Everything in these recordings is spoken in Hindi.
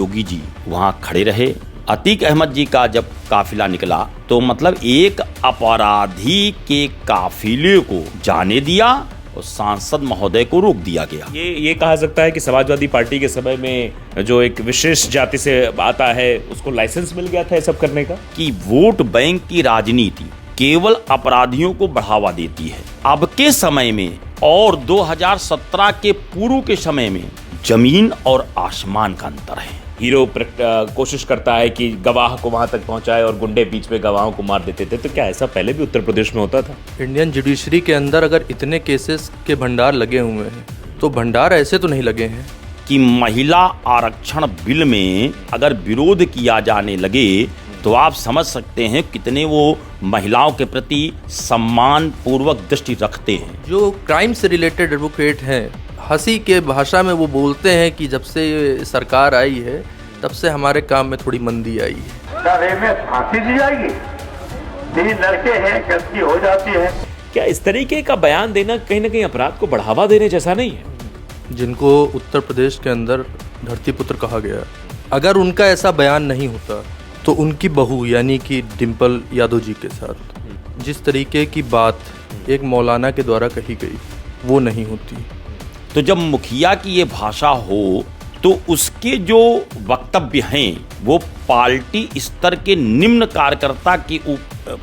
योगी जी वहां खड़े रहे। अतीक अहमद जी का जब काफिला निकला तो मतलब एक अपराधी के काफिले को जाने दिया और सांसद महोदय को रोक दिया गया। ये कहा सकता है कि समाजवादी पार्टी के समय में जो एक विशेष जाति से आता है उसको लाइसेंस मिल गया था ये सब करने का, कि वोट बैंक की राजनीति केवल अपराधियों को बढ़ावा देती है। अब के समय में और 2017 के पूर्व के समय में जमीन और आसमान का अंतर है। हीरो कोशिश करता है कि गवाह को वहां तक पहुंचाए और गुंडे बीच में गवाहों को मार देते थे। तो क्या ऐसा पहले भी उत्तर प्रदेश में होता था? इंडियन जुडिशरी के अंदर अगर इतने केसेस के भंडार लगे हुए हैं तो भंडार ऐसे तो नहीं लगे हैं कि महिला आरक्षण बिल में अगर विरोध किया जाने लगे तो आप समझ सकते हैं कितने वो महिलाओं के प्रति सम्मान पूर्वक दृष्टि रखते हैं। जो क्राइम से रिलेटेड एडवोकेट हैं, हंसी के भाषा में वो बोलते हैं कि जब से सरकार आई है तब से हमारे काम में थोड़ी मंदी आई है। क्या रेप में फांसी दी जाएगी? 3 लड़के हैं, गलती हो जाती है। क्या इस तरीके का बयान देना कहीं ना कहीं अपराध को बढ़ावा देने जैसा नहीं है? जिनको उत्तर प्रदेश के अंदर धरती पुत्र कहा गया, अगर उनका ऐसा बयान नहीं होता तो उनकी बहू यानी कि डिम्पल यादव जी के साथ जिस तरीके की बात एक मौलाना के द्वारा कही गई वो नहीं होती। तो जब मुखिया की ये भाषा हो तो उसके जो वक्तव्य हैं वो पार्टी स्तर के निम्न कार्यकर्ता के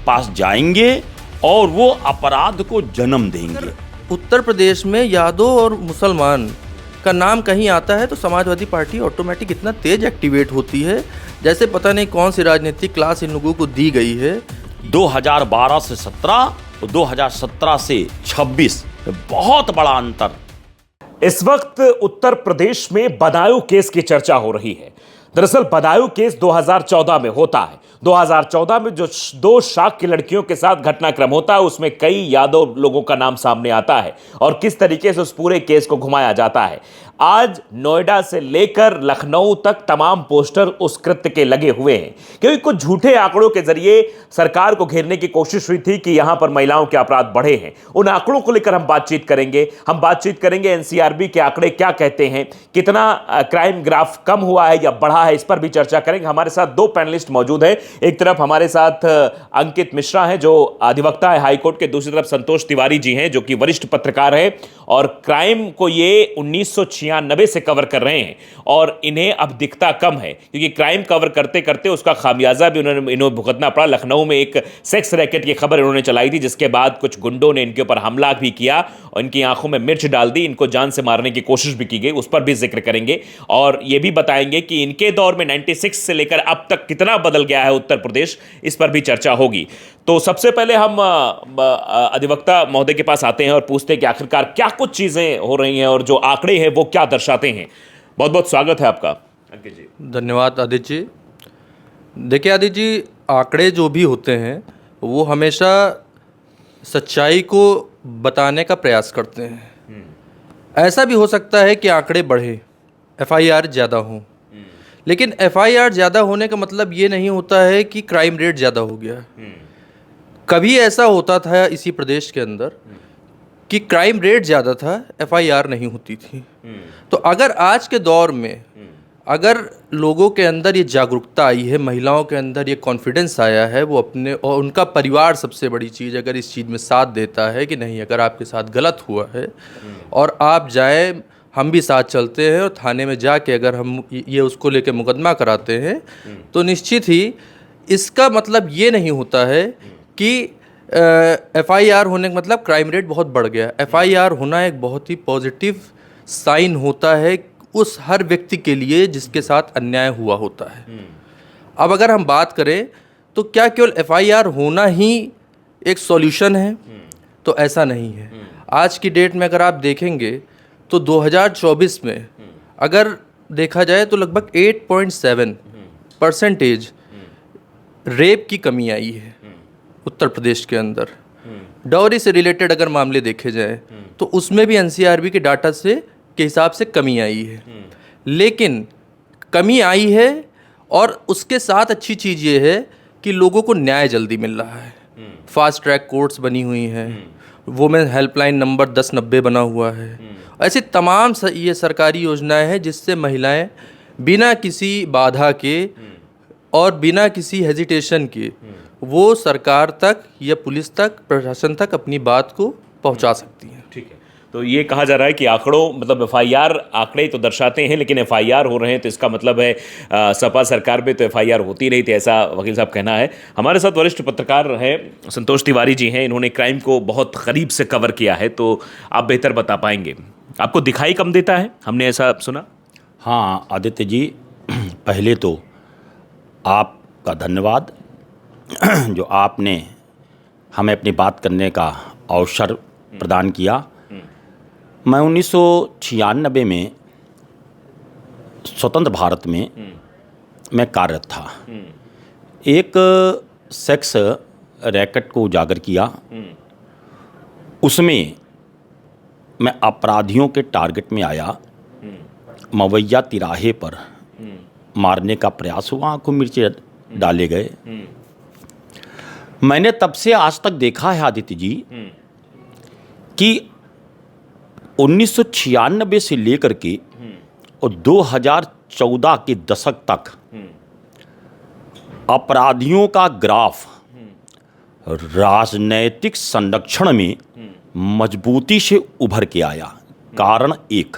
पास जाएंगे और वो अपराध को जन्म देंगे। उत्तर प्रदेश में यादव और मुसलमान का नाम कहीं आता है तो समाजवादी पार्टी ऑटोमेटिक इतना तेज एक्टिवेट होती है जैसे पता नहीं कौन सी राजनीतिक क्लास इन लोगों को दी गई है। 2012 से 17 और 2017 से 26 बहुत बड़ा अंतर। इस वक्त उत्तर प्रदेश में बदायूं केस की चर्चा हो रही है। दरअसल बदायूं केस 2014 में होता है। 2014 में जो 2 शाख की लड़कियों के साथ घटनाक्रम होता है उसमें कई यादव लोगों का नाम सामने आता है और किस तरीके से उस पूरे केस को घुमाया जाता है। आज नोएडा से लेकर लखनऊ तक तमाम पोस्टर उस कृत्य के लगे हुए हैं क्योंकि कुछ झूठे आंकड़ों के जरिए सरकार को घेरने की कोशिश हुई थी कि यहां पर महिलाओं के अपराध बढ़े हैं। उन आंकड़ों को लेकर हम बातचीत करेंगे। एनसीआरबी के आंकड़े क्या कहते हैं, कितना क्राइम ग्राफ कम हुआ है या बढ़ा है, इस पर भी चर्चा करेंगे। हमारे साथ 2 पैनलिस्ट मौजूद हैं। एक तरफ हमारे साथ अंकित मिश्रा हैं जो अधिवक्ता है हाईकोर्ट के, दूसरी तरफ संतोष तिवारी जी हैं जो कि वरिष्ठ पत्रकार हैं और क्राइम को ये 1996 से कवर कर रहे हैं और इन्हें अब दिखता कम है क्योंकि क्राइम कवर करते करते उसका खामियाजा भी इन्हें भुगतना पड़ा। लखनऊ में एक सेक्स रैकेट की खबर इन्होंने चलाई थी जिसके बाद कुछ गुंडों ने इनके ऊपर हमला भी किया और इनकी आंखों में मिर्च डाल दी, इनको जान से मारने की कोशिश भी की गई, उस पर भी जिक्र करेंगे और यह भी बताएंगे कि इनके दौर में 96 से लेकर अब तक कितना बदल गया है उत्तर प्रदेश, इस पर भी चर्चा होगी। तो सबसे पहले हम अधिवक्ता महोदय के पास आते हैं और पूछते हैं कि आखिरकार क्या कुछ चीजें हो रही हैं और जो आंकड़े हैं वो क्या दर्शाते हैं। बहुत बहुत स्वागत है आपका अंकित जी। धन्यवाद आदित्य जी। देखिए आदित्य जी, आंकड़े जो भी होते हैं वो हमेशा सच्चाई को बताने का प्रयास करते हैं। ऐसा भी हो सकता है कि आंकड़े बढ़े, एफआईआर ज़्यादा हों, लेकिन एफआईआर ज़्यादा होने का मतलब ये नहीं होता है कि क्राइम रेट ज़्यादा हो गया। कभी ऐसा होता था इसी प्रदेश के अंदर कि क्राइम रेट ज़्यादा था, एफआईआर नहीं होती थी। तो अगर आज के दौर में अगर लोगों के अंदर ये जागरूकता आई है, महिलाओं के अंदर ये कॉन्फिडेंस आया है, वो अपने और उनका परिवार सबसे बड़ी चीज़ अगर इस चीज़ में साथ देता है कि नहीं अगर आपके साथ गलत हुआ है और आप जाए, हम भी साथ चलते हैं और थाने में जाके अगर हम ये उसको लेके मुकदमा कराते हैं तो निश्चित ही इसका मतलब ये नहीं होता है कि एफआईआर होने का मतलब क्राइम रेट बहुत बढ़ गया। एफआईआर होना एक बहुत ही पॉजिटिव साइन होता है उस हर व्यक्ति के लिए जिसके साथ अन्याय हुआ होता है। अब अगर हम बात करें तो क्या केवल एफआईआर होना ही एक सॉल्यूशन है? तो ऐसा नहीं है। आज की डेट में अगर आप देखेंगे तो 2024 में अगर देखा जाए तो लगभग 8.7% रेप की कमी आई है उत्तर प्रदेश के अंदर। डाउरी से रिलेटेड अगर मामले देखे जाए तो उसमें भी एनसीआरबी के डाटा के हिसाब से कमी आई है, लेकिन कमी आई है और उसके साथ अच्छी चीज़ ये है कि लोगों को न्याय जल्दी मिल रहा है। फास्ट ट्रैक कोर्ट्स बनी हुई हैं, वुमेन हेल्पलाइन नंबर 1090 बना हुआ है। ऐसी तमाम ये सरकारी योजनाएं हैं जिससे महिलाएं बिना किसी बाधा के और बिना किसी हेजिटेशन के वो सरकार तक या पुलिस तक, प्रशासन तक अपनी बात को पहुंचा सकती हैं। ठीक है, तो ये कहा जा रहा है कि आंकड़ों, मतलब एफआईआर आंकड़े तो दर्शाते हैं, लेकिन एफआईआर हो रहे हैं तो इसका मतलब है सपा सरकार में तो एफआईआर होती नहीं थी, ऐसा वकील साहब कहना है। हमारे साथ वरिष्ठ पत्रकार हैं संतोष तिवारी जी हैं, इन्होंने क्राइम को बहुत करीब से कवर किया है, तो आप बेहतर बता पाएंगे। आपको दिखाई कम देता है, हमने ऐसा सुना? हाँ आदित्य जी, पहले तो आपका धन्यवाद जो आपने हमें अपनी बात करने का अवसर प्रदान किया। मैं 1996 में स्वतंत्र भारत में मैं कार्यरत था। एक सेक्स रैकेट को उजागर किया, उसमें मैं अपराधियों के टारगेट में आया। मवैया तिराहे पर मारने का प्रयास हुआ, आंखों मिर्चे डाले गए। मैंने तब से आज तक देखा है आदित्य जी कि 1996 से लेकर के और 2014 के दशक तक अपराधियों का ग्राफ राजनैतिक संरक्षण में मजबूती से उभर के आया। कारण एक,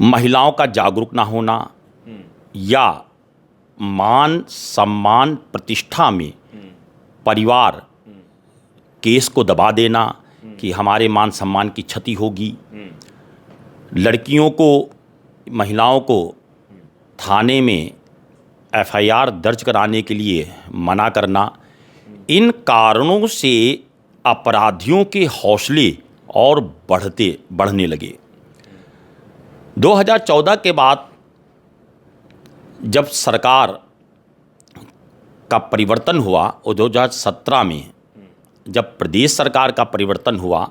महिलाओं का जागरूक ना होना या मान सम्मान प्रतिष्ठा में परिवार केस को दबा देना कि हमारे मान सम्मान की क्षति होगी, लड़कियों को, महिलाओं को थाने में एफआईआर दर्ज कराने के लिए मना करना, इन कारणों से अपराधियों के हौसले और बढ़ने लगे। 2014 के बाद जब सरकार का परिवर्तन हुआ और 2017 में जब प्रदेश सरकार का परिवर्तन हुआ,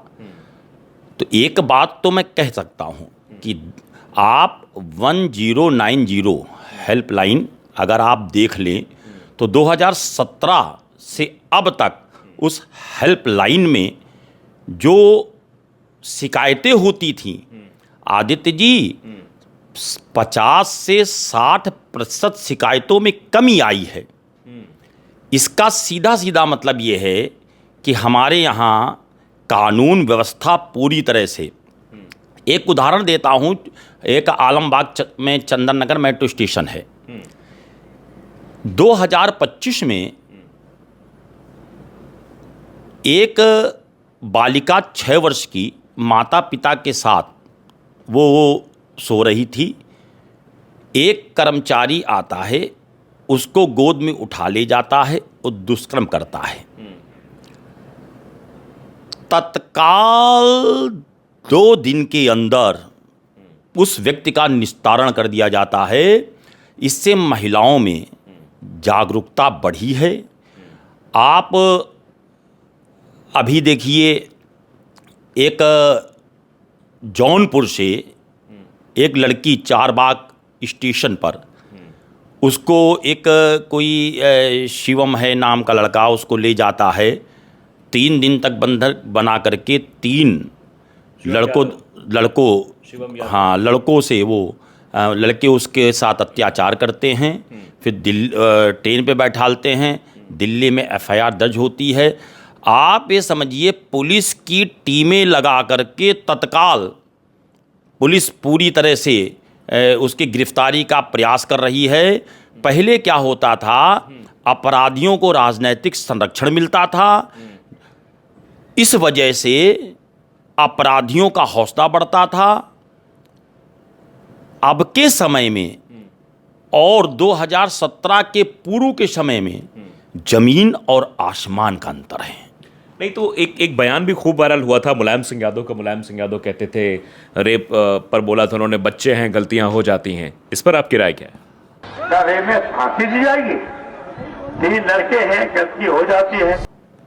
तो एक बात तो मैं कह सकता हूं कि आप 1090 हेल्पलाइन अगर आप देख लें तो 2017 से अब तक उस हेल्पलाइन में जो शिकायतें होती थीं आदित्य जी, 50 से 60% शिकायतों में कमी आई है। इसका सीधा सीधा मतलब ये है कि हमारे यहाँ कानून व्यवस्था पूरी तरह से, एक उदाहरण देता हूँ, एक आलमबाग में चंदन नगर मेट्रो स्टेशन है। 2025 में एक बालिका 6 वर्ष की माता पिता के साथ वो सो रही थी। एक कर्मचारी आता है, उसको गोद में उठा ले जाता है और दुष्कर्म करता है। तत्काल 2 दिन के अंदर उस व्यक्ति का निस्तारण कर दिया जाता है। इससे महिलाओं में जागरूकता बढ़ी है। आप अभी देखिए, एक जौनपुर से एक लड़की चारबाग स्टेशन पर, उसको एक कोई शिवम है नाम का लड़का उसको ले जाता है। 3 दिन तक बंधक बना करके 3 लड़कों से वो लड़के उसके साथ अत्याचार करते हैं। फिर ट्रेन पे बैठालते हैं। दिल्ली में एफआईआर दर्ज होती है। आप ये समझिए, पुलिस की टीमें लगा करके तत्काल पुलिस पूरी तरह से उसकी गिरफ्तारी का प्रयास कर रही है। पहले क्या होता था, अपराधियों को राजनीतिक संरक्षण मिलता था, इस वजह से अपराधियों का हौसला बढ़ता था। अब के समय में और 2017 के पूर्व के समय में जमीन और आसमान का अंतर है। नहीं तो एक बयान भी खूब वायरल हुआ था मुलायम सिंह यादव का। मुलायम सिंह यादव कहते थे, रेप पर बोला था उन्होंने, बच्चे हैं, गलतियां हो जाती हैं। इस पर आपकी राय क्या है? क्या रेप में फांसी दी जाएगी? 3 लड़के हैं, गलती हो जाती है।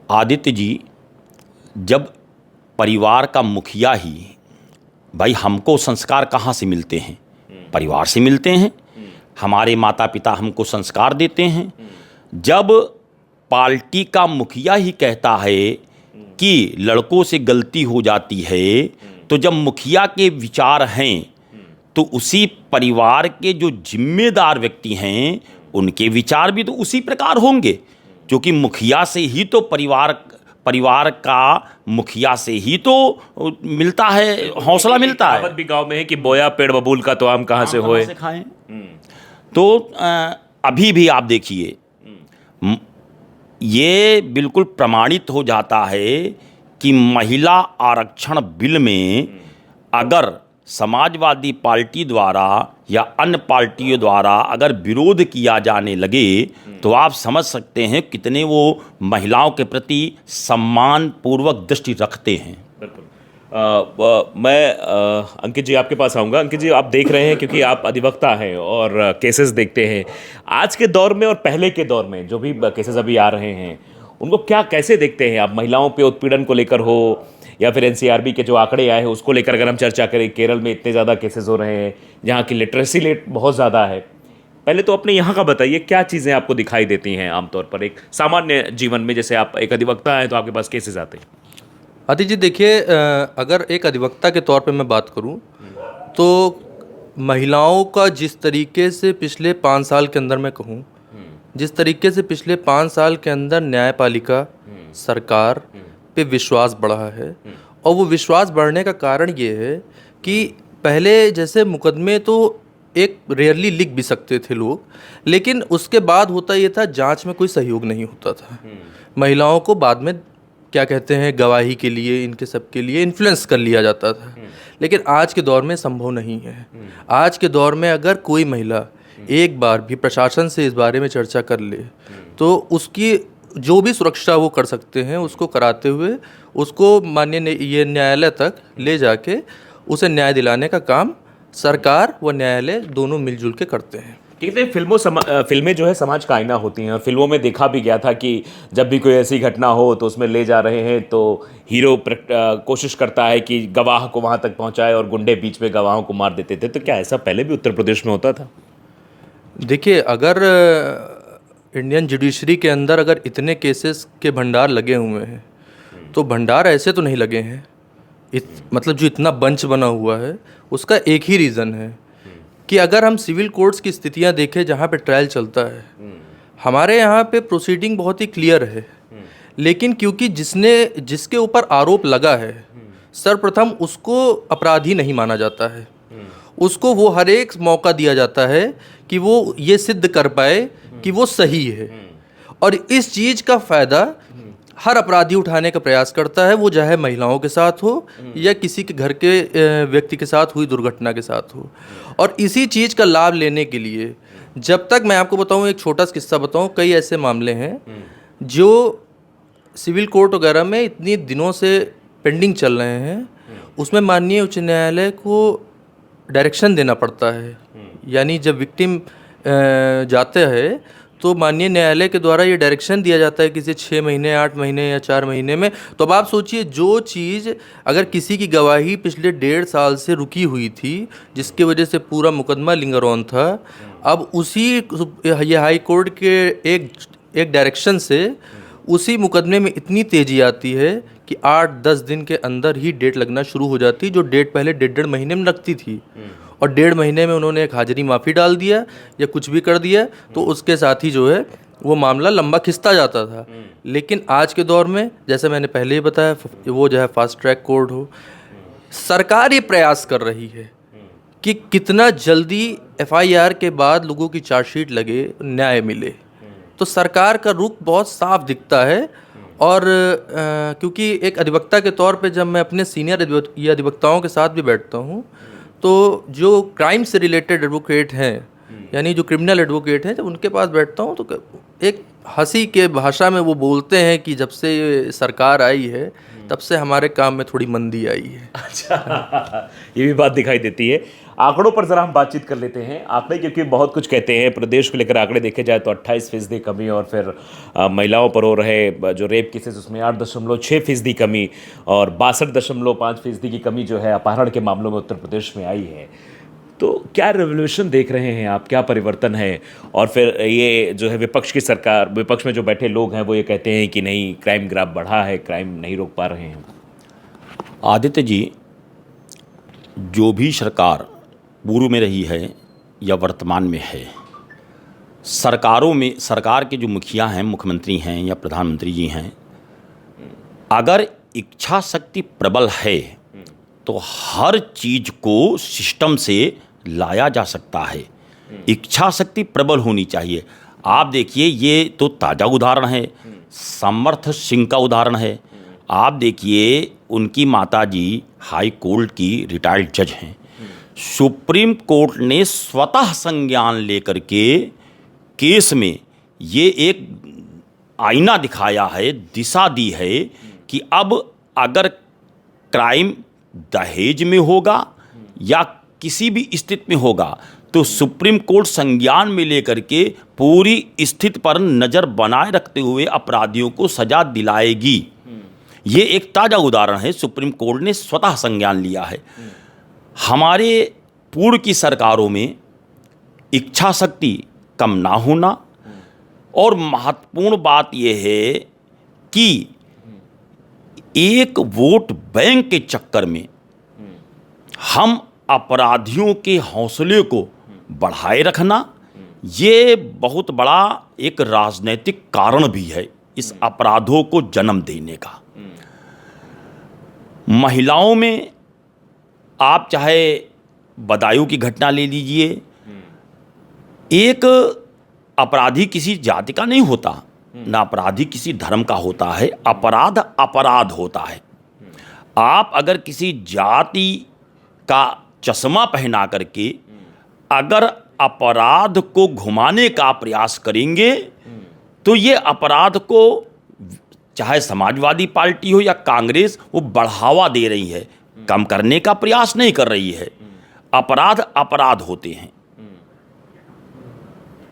आदित्य जी, जब परिवार का मुखिया ही, भाई हमको संस्कार कहाँ से मिलते हैं? परिवार से मिलते हैं। हमारे माता पिता हमको संस्कार देते हैं। जब पार्टी का मुखिया ही कहता है कि लड़कों से गलती हो जाती है, तो जब मुखिया के विचार हैं तो उसी परिवार के जो जिम्मेदार व्यक्ति हैं उनके विचार भी तो उसी प्रकार होंगे, क्योंकि मुखिया से ही तो परिवार का मुखिया से ही तो मिलता है, हौसला मिलता है। कहावत भी गांव में है कि बोया पेड़ बबूल का तो आम कहाँ से होए। खाएं। तो अभी भी आप देखिए, ये बिल्कुल प्रमाणित हो जाता है कि महिला आरक्षण बिल में अगर समाजवादी पार्टी द्वारा या अन्य पार्टियों द्वारा अगर विरोध किया जाने लगे तो आप समझ सकते हैं कितने वो महिलाओं के प्रति सम्मान पूर्वक दृष्टि रखते हैं। मैं अंकित जी आपके पास आऊँगा। अंकित जी, आप देख रहे हैं क्योंकि आप अधिवक्ता हैं और केसेस देखते हैं, आज के दौर में और पहले के दौर में जो भी केसेस अभी आ रहे हैं उनको कैसे देखते हैं आप? महिलाओं पे उत्पीड़न को लेकर हो या फिर एनसीआरबी के जो आंकड़े आए हैं उसको लेकर अगर हम चर्चा करें, केरल में इतने ज़्यादा केसेस हो रहे हैं, जहाँ की लिटरेसी रेट बहुत ज़्यादा है। पहले तो अपने यहाँ का बताइए, क्या चीज़ें आपको दिखाई देती हैं आमतौर पर एक सामान्य जीवन में? जैसे आप एक अधिवक्ता हैं तो आपके पास केसेस आते हैं। आदित्य जी देखिए, अगर एक अधिवक्ता के तौर पे मैं बात करूं तो महिलाओं का जिस तरीके से पिछले 5 साल के अंदर मैं कहूं, जिस तरीके से पिछले 5 साल के अंदर न्यायपालिका सरकार पे विश्वास बढ़ा है, और वो विश्वास बढ़ने का कारण ये है कि पहले जैसे मुकदमे तो एक रेयरली लिख भी सकते थे लोग, लेकिन उसके बाद होता ये था जांच में कोई सहयोग नहीं होता था। महिलाओं को बाद में क्या कहते हैं गवाही के लिए, इनके सब के लिए इन्फ्लुएंस कर लिया जाता था, लेकिन आज के दौर में संभव नहीं है। आज के दौर में अगर कोई महिला एक बार भी प्रशासन से इस बारे में चर्चा कर ले तो उसकी जो भी सुरक्षा वो कर सकते हैं उसको कराते हुए उसको माननीय ये न्यायालय तक ले जाके उसे न्याय दिलाने का काम सरकार व न्यायालय दोनों मिलजुल के करते हैं। कहते हैं फिल्में जो है समाज का आईना होती हैं, और फिल्मों में देखा भी गया था कि जब भी कोई ऐसी घटना हो तो उसमें ले जा रहे हैं तो हीरो कोशिश करता है कि गवाह को वहाँ तक पहुँचाए और गुंडे बीच में गवाहों को मार देते थे। तो क्या ऐसा पहले भी उत्तर प्रदेश में होता था? देखिए, अगर इंडियन जुडिशरी के अंदर अगर इतने केसेस के भंडार लगे हुए हैं तो भंडार ऐसे तो नहीं लगे हैं। मतलब जो इतना बंच बना हुआ है उसका एक ही रीज़न है कि अगर हम सिविल कोर्ट्स की स्थितियां देखें जहां पे ट्रायल चलता है, हमारे यहाँ पे प्रोसीडिंग बहुत ही क्लियर है, लेकिन क्योंकि जिसके ऊपर आरोप लगा है सर्वप्रथम उसको अपराधी नहीं माना जाता है, उसको वो हर एक मौका दिया जाता है कि वो ये सिद्ध कर पाए कि वो सही है, और इस चीज़ का फ़ायदा हर अपराधी उठाने का प्रयास करता है, वो चाहे महिलाओं के साथ हो या किसी के घर के व्यक्ति के साथ हुई दुर्घटना के साथ हो। और इसी चीज़ का लाभ लेने के लिए जब तक, मैं आपको बताऊं, एक छोटा सा किस्सा बताऊं, कई ऐसे मामले हैं जो सिविल कोर्ट वगैरह में इतनी दिनों से पेंडिंग चल रहे हैं, उसमें माननीय उच्च न्यायालय को डायरेक्शन देना पड़ता है। यानी जब विक्टिम जाते हैं तो माननीय न्यायालय के द्वारा ये डायरेक्शन दिया जाता है किसी 6 महीने, 8 महीने या 4 महीने में। तो अब आप सोचिए, जो चीज़ अगर किसी की गवाही पिछले 1.5 साल से रुकी हुई थी जिसकी वजह से पूरा मुकदमा लिंगर ऑन था, अब उसी ये हाई कोर्ट के एक डायरेक्शन से उसी मुकदमे में इतनी तेज़ी आती है कि 8-10 दिन के अंदर ही डेट लगना शुरू हो जाती, जो डेट पहले 1.5 महीने में लगती थी। और 1.5 महीने में उन्होंने एक हाजिरी माफ़ी डाल दिया या कुछ भी कर दिया तो उसके साथ ही जो है वो मामला लंबा खिंचता जाता था। लेकिन आज के दौर में, जैसे मैंने पहले ही बताया, वो जो है फास्ट ट्रैक कोर्ट हो, सरकार ये प्रयास कर रही है कि कितना जल्दी FIR के बाद लोगों की चार्जशीट लगे, न्याय मिले। तो सरकार का रुख बहुत साफ दिखता है। और क्योंकि एक अधिवक्ता के तौर पे जब मैं अपने सीनियर अधिवक्ताओं के साथ भी बैठता हूँ तो जो क्राइम से रिलेटेड एडवोकेट हैं, यानी जो क्रिमिनल एडवोकेट हैं, जब उनके पास बैठता हूँ तो एक हंसी के भाषा में वो बोलते हैं कि जब से सरकार आई है तब से हमारे काम में थोड़ी मंदी आई है। अच्छा, ये भी बात दिखाई देती है। आंकड़ों पर ज़रा हम बातचीत कर लेते हैं। आंकड़े क्योंकि बहुत कुछ कहते हैं। प्रदेश को लेकर आंकड़े देखे जाए तो 28% कमी, और फिर महिलाओं पर हो रहे जो रेप केसेस उसमें 8.6% कमी, और 62.5% की कमी जो है अपहरण के मामलों में उत्तर प्रदेश में आई है। तो क्या रेवोल्यूशन देख रहे हैं आप, क्या परिवर्तन है? और फिर ये जो है विपक्ष की सरकार, विपक्ष में जो बैठे लोग हैं वो ये कहते हैं कि नहीं, क्राइम ग्राफ बढ़ा है, क्राइम नहीं रोक पा रहे हैं। आदित्य जी, जो भी सरकार पूर्व में रही है या वर्तमान में है, सरकारों में सरकार के जो मुखिया हैं, मुख्यमंत्री हैं या प्रधानमंत्री जी हैं, अगर इच्छा शक्ति प्रबल है तो हर चीज को सिस्टम से लाया जा सकता है। इच्छा शक्ति प्रबल होनी चाहिए। आप देखिए, ये तो ताज़ा उदाहरण है, समर्थ सिंह का उदाहरण है। आप देखिए, उनकी माताजी हाई कोर्ट की रिटायर्ड जज हैं। सुप्रीम कोर्ट ने स्वतः संज्ञान लेकर के केस में ये एक आईना दिखाया है, दिशा दी है कि अब अगर क्राइम दहेज में होगा या किसी भी स्थिति में होगा तो सुप्रीम कोर्ट संज्ञान में लेकर के पूरी स्थिति पर नज़र बनाए रखते हुए अपराधियों को सजा दिलाएगी। ये एक ताज़ा उदाहरण है, सुप्रीम कोर्ट ने स्वतः संज्ञान लिया है। हमारे पूर्व की सरकारों में इच्छा शक्ति कम ना होना, और महत्वपूर्ण बात यह है कि एक वोट बैंक के चक्कर में हम अपराधियों के हौसले को बढ़ाए रखना, ये बहुत बड़ा एक राजनीतिक कारण भी है इस अपराधों को जन्म देने का। महिलाओं में आप चाहे बदायूं की घटना ले लीजिए, एक अपराधी किसी जाति का नहीं होता, ना अपराधी किसी धर्म का होता है, अपराध अपराध होता है। आप अगर किसी जाति का चश्मा पहना करके अगर अपराध को घुमाने का प्रयास करेंगे तो ये अपराध को, चाहे समाजवादी पार्टी हो या कांग्रेस, वो बढ़ावा दे रही है, कम करने का प्रयास नहीं कर रही है। अपराध अपराध होते हैं।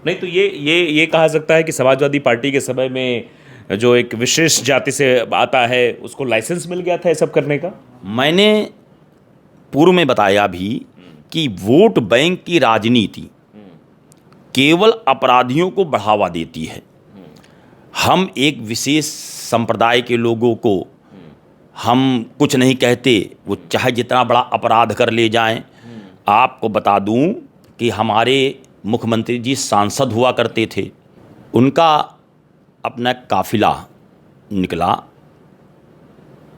नहीं तो ये कहा सकता है कि समाजवादी पार्टी के समय में जो एक विशेष जाति से आता है उसको लाइसेंस मिल गया था ये सब करने का। मैंने पूर्व में बताया भी कि वोट बैंक की राजनीति केवल अपराधियों को बढ़ावा देती है। हम एक विशेष संप्रदाय के लोगों को हम कुछ नहीं कहते, वो चाहे जितना बड़ा अपराध कर ले जाएं। आपको बता दूं कि हमारे मुख्यमंत्री जी सांसद हुआ करते थे, उनका अपना काफिला निकला,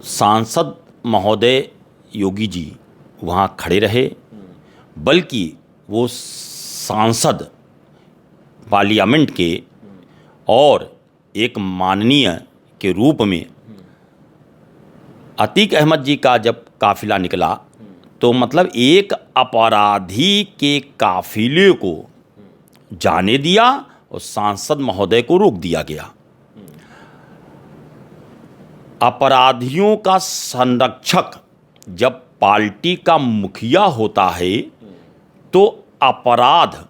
सांसद महोदय योगी जी वहाँ खड़े रहे, बल्कि वो सांसद पार्लियामेंट के और एक माननीय के रूप में अतीक अहमद जी का जब काफिला निकला तो मतलब एक अपराधी के काफिले को जाने दिया और सांसद महोदय को रोक दिया गया। अपराधियों का संरक्षक जब पार्टी का मुखिया होता है तो अपराध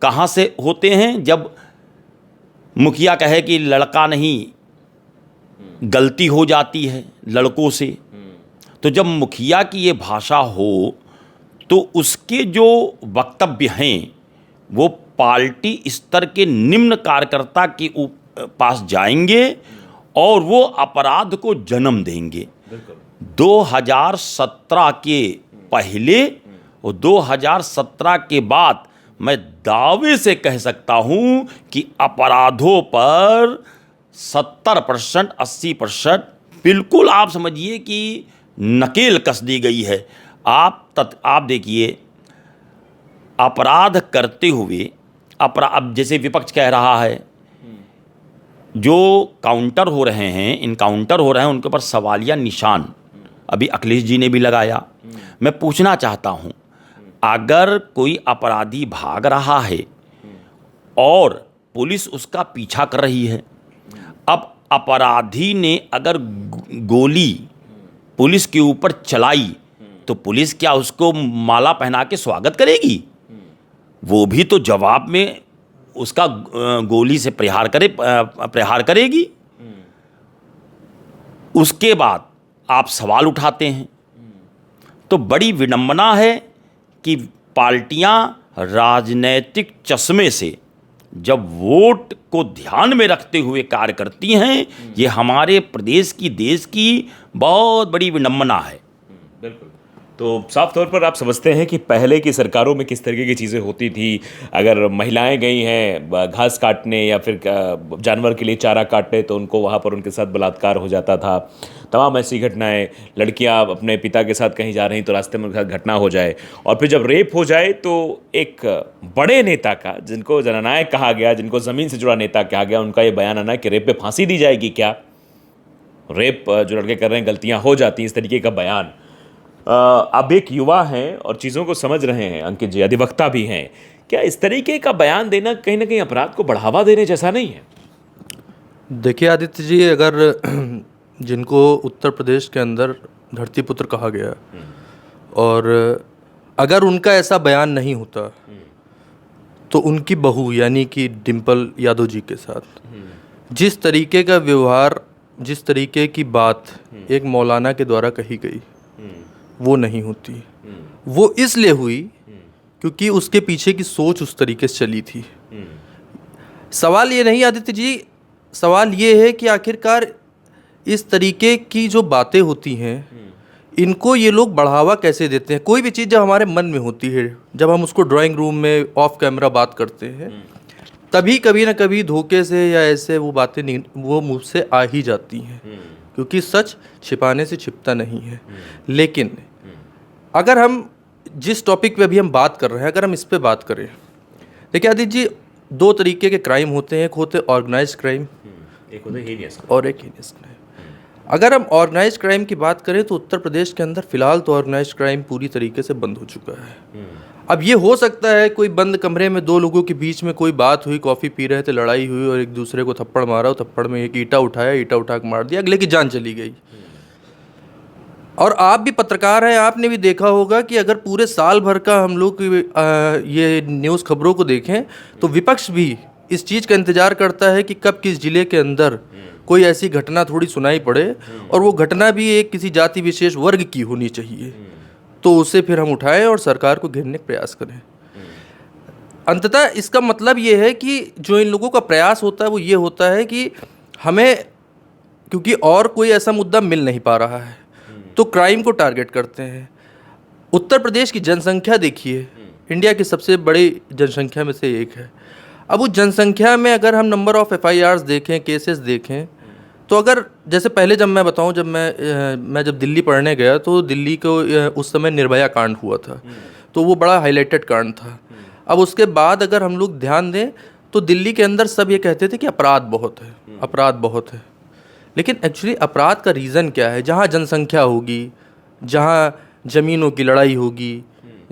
कहाँ से होते हैं? जब मुखिया कहे कि लड़का नहीं, गलती हो जाती है लड़कों से, तो जब मुखिया की ये भाषा हो तो उसके जो वक्तव्य हैं वो पार्टी स्तर के निम्न कार्यकर्ता के पास जाएंगे और वो अपराध को जन्म देंगे। 2017 के पहले और 2017 के बाद मैं दावे से कह सकता हूं कि अपराधों पर 70% 80% बिल्कुल आप समझिए कि नकेल कस दी गई है। आप देखिए, अपराध करते हुए अब जैसे विपक्ष कह रहा है जो काउंटर हो रहे हैं, इनकाउंटर हो रहे हैं, उनके ऊपर सवालिया निशान अभी अखिलेश जी ने भी लगाया। मैं पूछना चाहता हूं, अगर कोई अपराधी भाग रहा है और पुलिस उसका पीछा कर रही है, अब अपराधी ने अगर गोली पुलिस के ऊपर चलाई तो पुलिस क्या उसको माला पहना के स्वागत करेगी? वो भी तो जवाब में उसका गोली से प्रहार करेगी। उसके बाद आप सवाल उठाते हैं। तो बड़ी विडंबना है कि पार्टियां राजनैतिक चश्मे से जब वोट को ध्यान में रखते हुए कार्य करती हैं, ये हमारे प्रदेश की, देश की बहुत बड़ी विडंबना है। बिल्कुल। तो साफ तौर पर आप समझते हैं कि पहले की सरकारों में किस तरीके की चीज़ें होती थी। अगर महिलाएं गई हैं घास काटने या फिर जानवर के लिए चारा काटने तो उनको वहाँ पर उनके साथ बलात्कार हो जाता था। तमाम ऐसी घटनाएं, लड़कियां अपने पिता के साथ कहीं जा रही तो रास्ते में उनके साथ घटना हो जाए, और फिर जब रेप हो जाए तो एक बड़े नेता का, जिनको जननायक कहा गया, जिनको ज़मीन से जुड़ा नेता कहा गया, उनका ये बयान आना कि रेप पे फांसी दी जाएगी क्या, रेप जो लड़के कर रहे हैं गलतियाँ हो जाती हैं, इस तरीके का बयान। अब एक युवा हैं और चीज़ों को समझ रहे हैं, अंकित जी अधिवक्ता भी हैं, क्या इस तरीके का बयान देना कहीं ना कहीं अपराध को बढ़ावा देने जैसा नहीं है? देखिए आदित्य जी, अगर जिनको उत्तर प्रदेश के अंदर धरतीपुत्र कहा गया और अगर उनका ऐसा बयान नहीं होता तो उनकी बहू यानी कि डिम्पल यादव जी के साथ जिस तरीके का व्यवहार, जिस तरीके की बात एक मौलाना के द्वारा कही गई वो नहीं होती। वो इसलिए हुई क्योंकि उसके पीछे की सोच उस तरीके से चली थी। सवाल ये नहीं आदित्य जी, सवाल ये है कि आखिरकार इस तरीके की जो बातें होती हैं इनको ये लोग बढ़ावा कैसे देते हैं। कोई भी चीज़ जब हमारे मन में होती है, जब हम उसको ड्राइंग रूम में ऑफ कैमरा बात करते हैं, तभी कभी ना कभी धोखे से या ऐसे वो बातें नहीं, वो मुँह से आ ही जाती हैं, क्योंकि सच छिपाने से छिपता नहीं है। लेकिन अगर हम जिस टॉपिक पे अभी हम बात कर रहे हैं, अगर हम इस पे बात करें, देखिए आदित्य जी, दो तरीके के क्राइम होते हैं, एक होते ऑर्गेनाइज्ड क्राइम, एक होता है हीनियस और एक हीनियस क्राइम। अगर हम ऑर्गेनाइज्ड क्राइम की बात करें तो उत्तर प्रदेश के अंदर फिलहाल तो ऑर्गेनाइज्ड क्राइम पूरी तरीके से बंद हो चुका है। अब ये हो सकता है कोई बंद कमरे में दो लोगों के बीच में कोई बात हुई, कॉफ़ी पी रहे थे, लड़ाई हुई और एक दूसरे को थप्पड़ मारा, थप्पड़ में एक ईंटा उठाया, ईंटा उठा के मार दिया, अगले की जान चली गई। और आप भी पत्रकार हैं, आपने भी देखा होगा कि अगर पूरे साल भर का हम लोग ये न्यूज़ खबरों को देखें तो विपक्ष भी इस चीज़ का इंतज़ार करता है कि कब किस ज़िले के अंदर कोई ऐसी घटना थोड़ी सुनाई पड़े, और वो घटना भी एक किसी जाति विशेष वर्ग की होनी चाहिए, तो उसे फिर हम उठाएं और सरकार को घेरने का प्रयास करें। अंततः इसका मतलब ये है कि जो इन लोगों का प्रयास होता है वो ये होता है कि हमें, क्योंकि और कोई ऐसा मुद्दा मिल नहीं पा रहा है, तो क्राइम को टारगेट करते हैं। उत्तर प्रदेश की जनसंख्या देखिए, इंडिया की सबसे बड़ी जनसंख्या में से एक है। अब उस जनसंख्या में अगर हम नंबर ऑफ़ FIRs देखें, केसेस देखें, तो अगर जैसे पहले जब मैं बताऊं, जब मैं जब दिल्ली पढ़ने गया तो दिल्ली को उस समय निर्भया कांड हुआ था, तो वो बड़ा हाईलाइटेड कांड था। अब उसके बाद अगर हम लोग ध्यान दें तो दिल्ली के अंदर सब ये कहते थे कि अपराध बहुत है, अपराध बहुत है। लेकिन एक्चुअली अपराध का रीज़न क्या है? जहाँ जनसंख्या होगी, जहाँ ज़मीनों की लड़ाई होगी,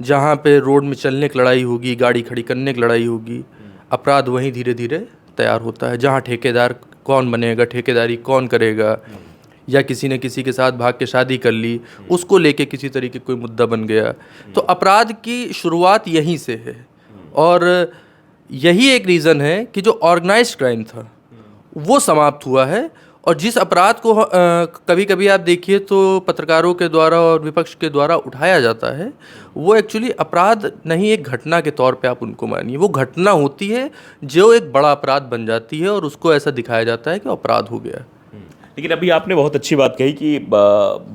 जहाँ पे रोड में चलने की लड़ाई होगी, गाड़ी खड़ी करने की लड़ाई होगी, अपराध वहीं धीरे धीरे तैयार होता है। जहाँ ठेकेदार कौन बनेगा, ठेकेदारी कौन करेगा, या किसी ने किसी के साथ भाग के शादी कर ली, उसको लेके किसी तरीके कोई मुद्दा बन गया, तो अपराध की शुरुआत यहीं से है। और यही एक रीज़न है कि जो ऑर्गेनाइज्ड क्राइम था वो समाप्त हुआ है। और जिस अपराध को कभी कभी आप देखिए तो पत्रकारों के द्वारा और विपक्ष के द्वारा उठाया जाता है, वो एक्चुअली अपराध नहीं, एक घटना के तौर पे आप उनको मानिए। वो घटना होती है जो एक बड़ा अपराध बन जाती है और उसको ऐसा दिखाया जाता है कि अपराध हो गया। लेकिन अभी आपने बहुत अच्छी बात कही कि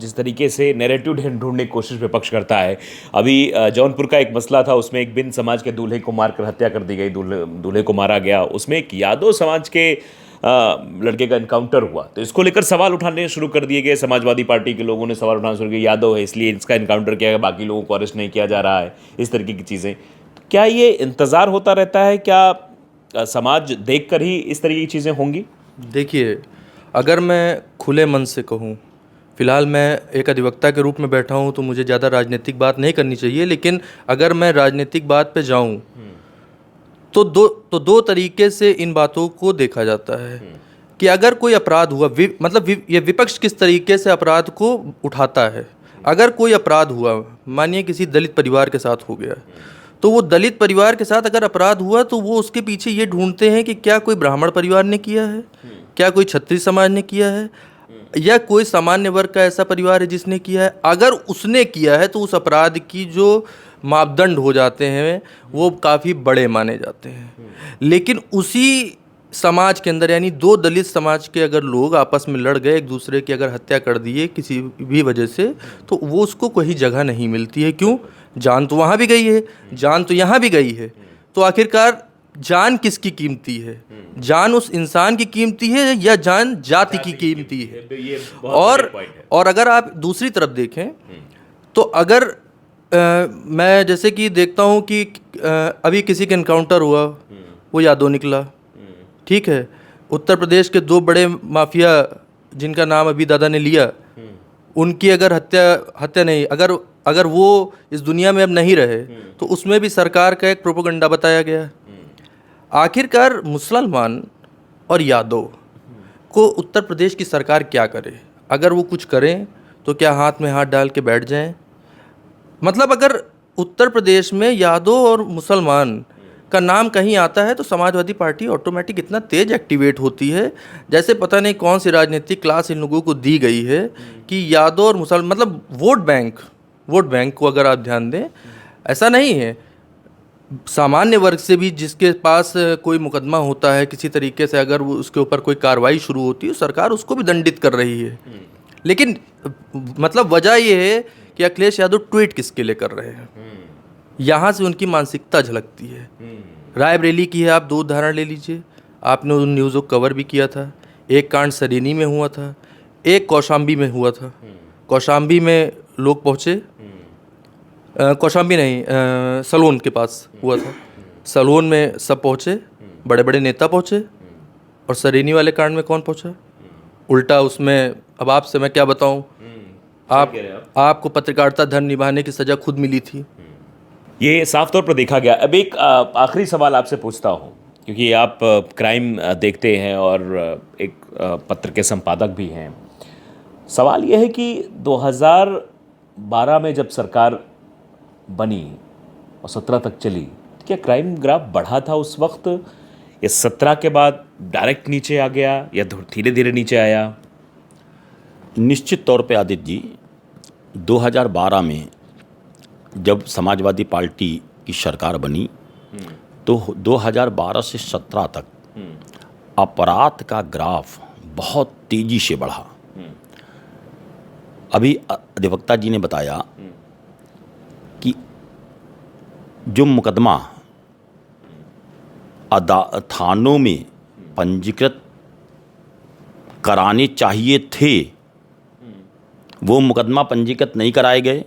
जिस तरीके से नैरेटिव ढूंढने की कोशिश विपक्ष करता है। अभी जौनपुर का एक मसला था, उसमें एक बिन समाज के दूल्हे को मारकर हत्या कर दी गई, दूल्हे को मारा गया। उसमें एक यादव समाज के लड़के का इनकाउंटर हुआ, तो इसको लेकर सवाल उठाने शुरू कर दिए गए। समाजवादी पार्टी के लोगों ने सवाल उठाना शुरू किया, यादव है इसलिए इसका इनकाउंटर किया गया, बाकी लोगों को अरेस्ट नहीं किया जा रहा है, इस तरीके की चीज़ें। क्या ये इंतज़ार होता रहता है? क्या समाज देखकर ही इस तरीके की चीज़ें होंगी? देखिए, अगर मैं खुले मन से कहूँ, फ़िलहाल मैं एक अधिवक्ता के रूप में बैठा हूँ तो मुझे ज़्यादा राजनीतिक बात नहीं करनी चाहिए, लेकिन अगर मैं राजनीतिक बात पे जाऊँ तो दो तरीके से इन बातों को देखा जाता है कि अगर कोई अपराध हुआ, मतलब ये विपक्ष किस तरीके से अपराध को उठाता है। अगर कोई अपराध हुआ, मानिए किसी दलित परिवार के साथ हो गया, तो वो दलित परिवार के साथ अगर अपराध हुआ तो वो उसके पीछे ये ढूंढते हैं कि क्या कोई ब्राह्मण परिवार ने किया है, क्या कोई क्षत्रिय समाज ने किया है, या कोई सामान्य वर्ग का ऐसा परिवार है जिसने किया है। अगर उसने किया है तो उस अपराध की जो मापदंड हो जाते हैं वो काफ़ी बड़े माने जाते हैं। लेकिन उसी समाज के अंदर, यानी दो दलित समाज के अगर लोग आपस में लड़ गए, एक दूसरे की अगर हत्या कर दिए किसी भी वजह से, तो वो उसको कोई जगह नहीं मिलती है। क्यों? जान तो वहाँ भी गई है, जान तो यहाँ भी गई है, तो आखिरकार जान किसकी कीमती है? जान उस इंसान की कीमती है या जान जाति की कीमती है? और अगर आप दूसरी तरफ देखें तो अगर मैं जैसे कि देखता हूँ कि अभी किसी का इनकाउंटर हुआ, वो यादव निकला, ठीक है। उत्तर प्रदेश के दो बड़े माफिया जिनका नाम अभी दादा ने लिया, उनकी अगर हत्या नहीं, अगर वो इस दुनिया में अब नहीं रहे, तो उसमें भी सरकार का एक प्रोपेगेंडा बताया गया। आखिरकार मुसलमान और यादव को उत्तर प्रदेश की सरकार क्या करे? अगर वो कुछ करें तो क्या हाथ में हाथ डाल के बैठ जाएं? मतलब अगर उत्तर प्रदेश में यादव और मुसलमान का नाम कहीं आता है तो समाजवादी पार्टी ऑटोमेटिक इतना तेज एक्टिवेट होती है, जैसे पता नहीं कौन सी राजनीतिक क्लास इन लोगों को दी गई है कि यादव और मुसलमान, मतलब वोट बैंक को अगर आप ध्यान दें, ऐसा नहीं है। सामान्य वर्ग से भी जिसके पास कोई मुकदमा होता है किसी तरीके से, अगर वो उसके ऊपर कोई कार्रवाई शुरू होती है, सरकार उसको भी दंडित कर रही है। लेकिन मतलब वजह ये है कि अखिलेश यादव ट्वीट किसके लिए कर रहे हैं, यहाँ से उनकी मानसिकता झलकती है। रायबरेली की है, आप दो उदाहरण ले लीजिए, आपने उन न्यूज़ों को कवर भी किया था। एक कांड सरेनी में हुआ था, एक कौशाम्बी में हुआ था। कौशाम्बी में लोग पहुँचे, कौशाम्बी नहीं, सलोन के पास हुआ था। सलोन में सब पहुँचे, बड़े बड़े नेता पहुँचे, और सरेनी वाले कांड में कौन पहुँचा? उल्टा उसमें, अब आपसे मैं क्या बताऊँ, आपको पत्रकारिता धर्म निभाने की सज़ा खुद मिली थी। ये साफ तौर पर देखा गया। अब एक आखिरी सवाल आपसे पूछता हूँ, क्योंकि आप क्राइम देखते हैं और एक पत्र के संपादक भी हैं। सवाल यह है कि 2012 में जब सरकार बनी और 17 तक चली, तो क्या क्राइम ग्राफ बढ़ा था उस वक्त, या 17 के बाद डायरेक्ट नीचे आ गया, या धीरे धीरे नीचे आया? निश्चित तौर पे आदित्य जी, 2012 में जब समाजवादी पार्टी की सरकार बनी, तो 2012 से 17 तक अपराध का ग्राफ बहुत तेजी से बढ़ा। अभी अधिवक्ता जी ने बताया कि जो मुकदमा थानों में पंजीकृत कराने चाहिए थे, वो मुकदमा पंजीकृत नहीं कराए गए,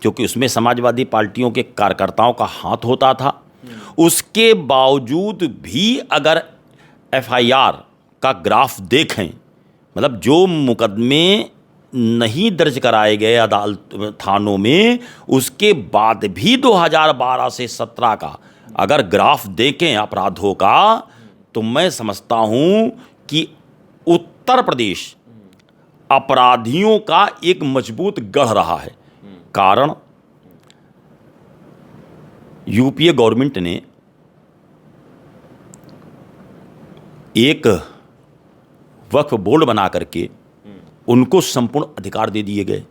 क्योंकि उसमें समाजवादी पार्टियों के कार्यकर्ताओं का हाथ होता था। उसके बावजूद भी अगर एफआईआर का ग्राफ देखें, मतलब जो मुकदमे नहीं दर्ज कराए गए अदालत थानों में, उसके बाद भी 2012 से 17 का अगर ग्राफ देखें अपराधों का, तो मैं समझता हूं कि उत्तर प्रदेश अपराधियों का एक मजबूत गढ़ रहा है। कारण यूपीए गवर्नमेंट ने एक वक्फ बोर्ड बना करके उनको संपूर्ण अधिकार दे दिए गए।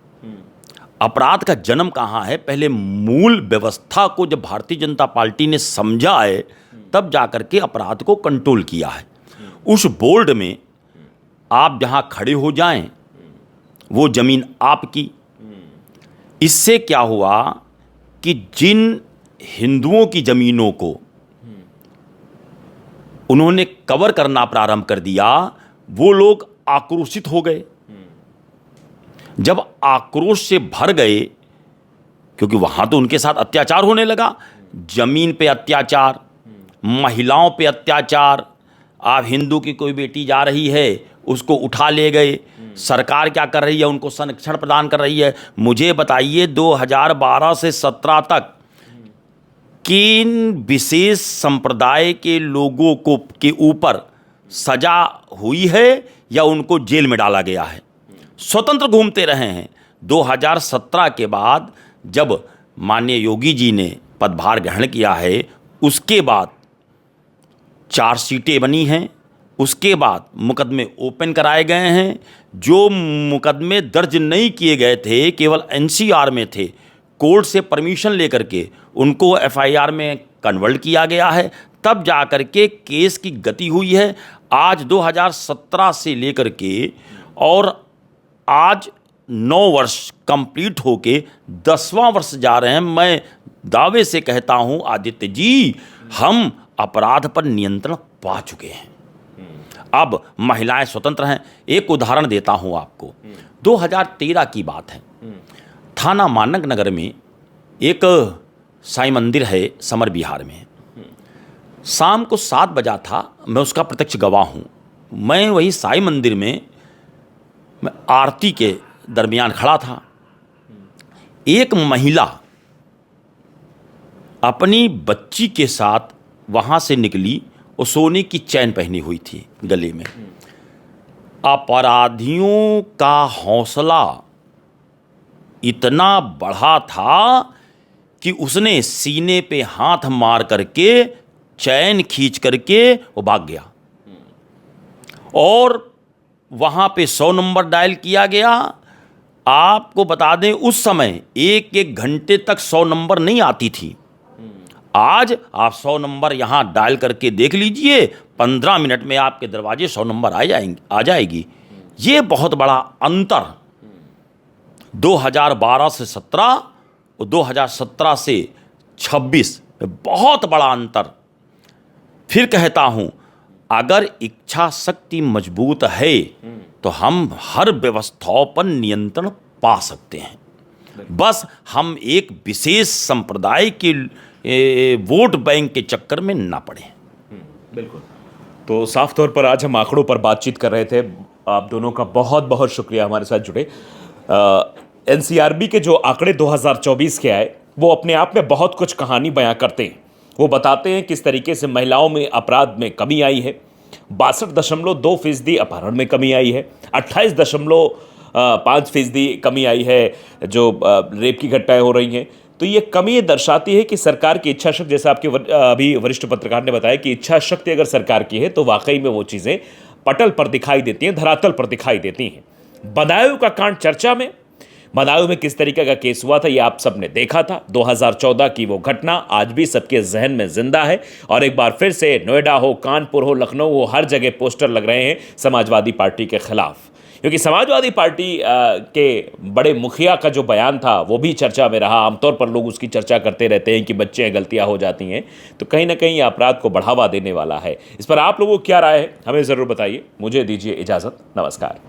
अपराध का जन्म कहाँ है? पहले मूल व्यवस्था को जब भारतीय जनता पार्टी ने समझा है, तब जाकर के अपराध को कंट्रोल किया है। उस बोर्ड में आप जहाँ खड़े हो जाएं, वो जमीन आपकी। इससे क्या हुआ कि जिन हिंदुओं की जमीनों को उन्होंने कवर करना प्रारंभ कर दिया, वो लोग आक्रोशित हो गए। जब आक्रोश से भर गए, क्योंकि वहां तो उनके साथ अत्याचार होने लगा, जमीन पे अत्याचार, महिलाओं पे अत्याचार। आप हिंदू की कोई बेटी जा रही है, उसको उठा ले गए। सरकार क्या कर रही है? उनको संरक्षण प्रदान कर रही है। मुझे बताइए 2012 से 17 तक किन विशेष संप्रदाय के लोगों को के ऊपर सजा हुई है या उनको जेल में डाला गया है? स्वतंत्र घूमते रहे हैं। 2017 के बाद जब माननीय योगी जी ने पदभार ग्रहण किया है, उसके बाद 4 सीटें बनी हैं। उसके बाद मुकदमे ओपन कराए गए हैं। जो मुकदमे दर्ज नहीं किए गए थे, केवल एनसीआर में थे, कोर्ट से परमिशन लेकर के उनको एफआईआर में कन्वर्ट किया गया है, तब जाकर के केस की गति हुई है। आज 2017 से लेकर के और आज 9 वर्ष कंप्लीट होके 10वां वर्ष जा रहे हैं। मैं दावे से कहता हूं आदित्य जी, हम अपराध पर नियंत्रण पा चुके हैं। अब महिलाएं स्वतंत्र हैं। एक उदाहरण देता हूं आपको, 2013 की बात है। थाना मानक नगर में एक साईं मंदिर है, समर विहार में। शाम को 7 बजा था, मैं उसका प्रत्यक्ष गवाह हूँ। मैं वही साईं मंदिर में मैं आरती के दरमियान खड़ा था। एक महिला अपनी बच्ची के साथ वहाँ से निकली, वो सोने की चैन पहनी हुई थी गले में। अपराधियों का हौसला इतना बढ़ा था कि उसने सीने पे हाथ मार करके चैन खींच करके वो भाग गया और वहाँ पे 100 नंबर डायल किया गया। आपको बता दें, उस समय 1-1 घंटे तक 100 नंबर नहीं आती थी। आज आप 100 नंबर यहाँ डायल करके देख लीजिए, 15 मिनट में आपके दरवाजे 100 नंबर आ जाएगी। ये बहुत बड़ा अंतर 2012 से 17 और 2017 से 26 बहुत बड़ा अंतर। फिर कहता हूं, अगर इच्छा शक्ति मजबूत है तो हम हर व्यवस्थाओं पर नियंत्रण पा सकते हैं। बस हम एक विशेष संप्रदाय के वोट बैंक के चक्कर में ना पड़े। बिल्कुल। तो साफ तौर पर आज हम आंकड़ों पर बातचीत कर रहे थे। आप दोनों का बहुत बहुत शुक्रिया हमारे साथ जुड़े। एनसीआरबी के जो आंकड़े 2024 के आए, वो अपने आप में बहुत कुछ कहानी बयां करते हैं। वो बताते हैं किस तरीके से महिलाओं में अपराध में कमी आई है। 62.2% अपहरण में कमी आई है। 28.5% कमी आई है जो रेप की घटनाएं हो रही हैं। तो ये कमी ये दर्शाती है कि सरकार की इच्छा शक्ति, जैसा आपके अभी वरिष्ठ पत्रकार ने बताया कि इच्छा शक्ति अगर सरकार की है तो वाकई में वो चीज़ें पटल पर दिखाई देती हैं, धरातल पर दिखाई देती हैं। बदायूं का कांड चर्चा में, बदायूं में किस तरीके का केस हुआ था ये आप सबने देखा था। 2014 की वो घटना आज भी सबके जहन में जिंदा है और एक बार फिर से नोएडा हो, कानपुर हो, लखनऊ हो, हर जगह पोस्टर लग रहे हैं समाजवादी पार्टी के खिलाफ, क्योंकि समाजवादी पार्टी के बड़े मुखिया का जो बयान था वो भी चर्चा में रहा। आमतौर पर लोग उसकी चर्चा करते रहते हैं कि बच्चे गलतियां हो जाती हैं, तो कहीं ना कहीं अपराध को बढ़ावा देने वाला है। इस पर आप लोगों को क्या राय है, हमें ज़रूर बताइए। मुझे दीजिए इजाज़त, नमस्कार।